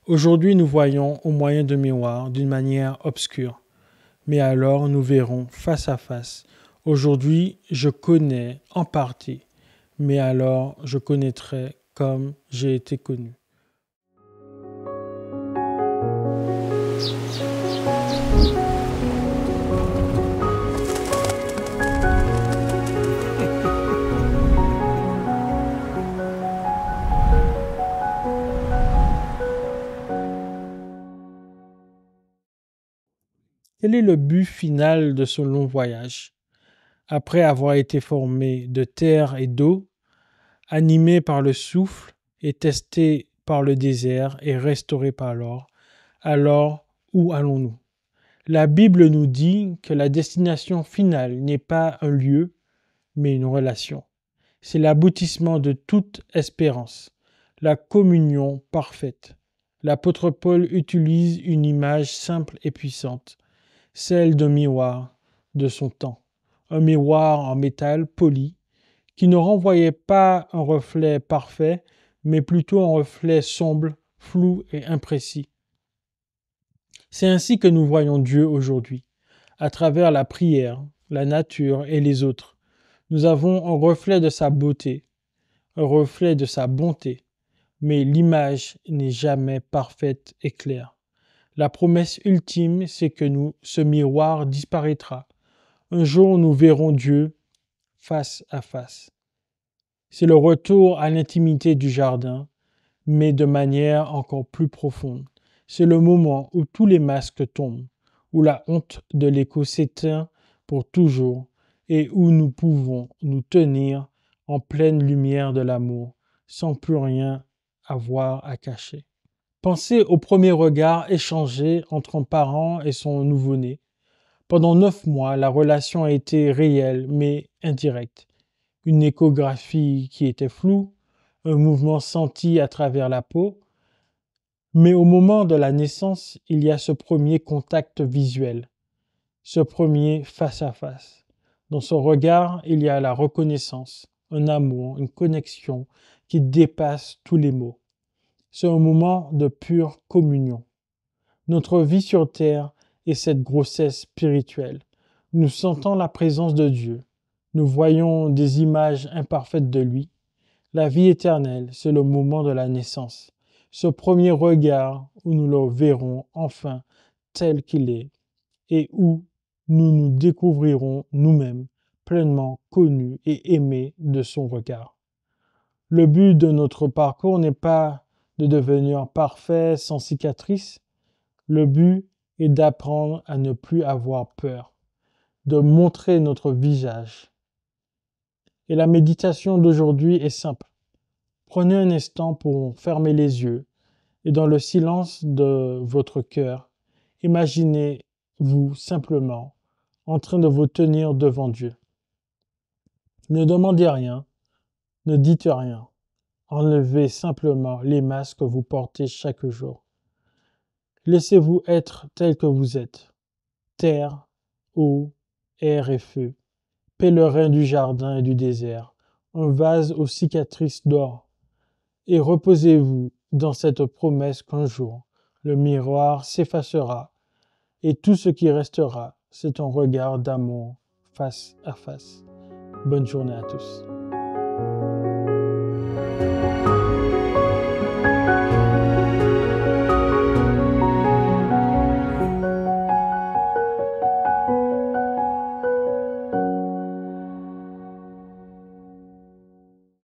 Aujourd'hui, nous voyons au moyen de miroirs d'une manière obscure, mais alors nous verrons face à face. Aujourd'hui, je connais en partie, mais alors je connaîtrai comme j'ai été connu. Quel est le but final de ce long voyage? Après avoir été formé de terre et d'eau, animé par le souffle et testé par le désert et restauré par l'or, alors où allons-nous? La Bible nous dit que la destination finale n'est pas un lieu, mais une relation. C'est l'aboutissement de toute espérance, la communion parfaite. L'apôtre Paul utilise une image simple et puissante, celle d'un miroir de son temps, un miroir en métal poli qui ne renvoyait pas un reflet parfait, mais plutôt un reflet sombre, flou et imprécis. C'est ainsi que nous voyons Dieu aujourd'hui, à travers la prière, la nature et les autres. Nous avons un reflet de sa beauté, un reflet de sa bonté, mais l'image n'est jamais parfaite et claire. La promesse ultime, c'est que ce miroir disparaîtra. Un jour, nous verrons Dieu face à face. C'est le retour à l'intimité du jardin, mais de manière encore plus profonde. C'est le moment où tous les masques tombent, où la honte de l'écho s'éteint pour toujours et où nous pouvons nous tenir en pleine lumière de l'amour, sans plus rien avoir à cacher. Pensez au premier regard échangé entre un parent et son nouveau-né. Pendant 9 mois, la relation a été réelle mais indirecte. Une échographie qui était floue, un mouvement senti à travers la peau, mais au moment de la naissance, il y a ce premier contact visuel, ce premier face à face. Dans son regard, il y a la reconnaissance, un amour, une connexion qui dépasse tous les mots. C'est un moment de pure communion. Notre vie sur terre est cette grossesse spirituelle. Nous sentons la présence de Dieu. Nous voyons des images imparfaites de lui. La vie éternelle, c'est le moment de la naissance. Ce premier regard où nous le verrons enfin tel qu'il est et où nous nous découvrirons nous-mêmes pleinement connus et aimés de son regard. Le but de notre parcours n'est pas de devenir parfait sans cicatrices. Le but est d'apprendre à ne plus avoir peur, de montrer notre visage. Et la méditation d'aujourd'hui est simple. Prenez un instant pour fermer les yeux et dans le silence de votre cœur, imaginez-vous simplement en train de vous tenir devant Dieu. Ne demandez rien, ne dites rien. Enlevez simplement les masques que vous portez chaque jour. Laissez-vous être tel que vous êtes. Terre, eau, air et feu. Pèlerin du jardin et du désert. Un vase aux cicatrices d'or. Et reposez-vous dans cette promesse qu'un jour, le miroir s'effacera et tout ce qui restera, c'est un regard d'amour face à face. Bonne journée à tous.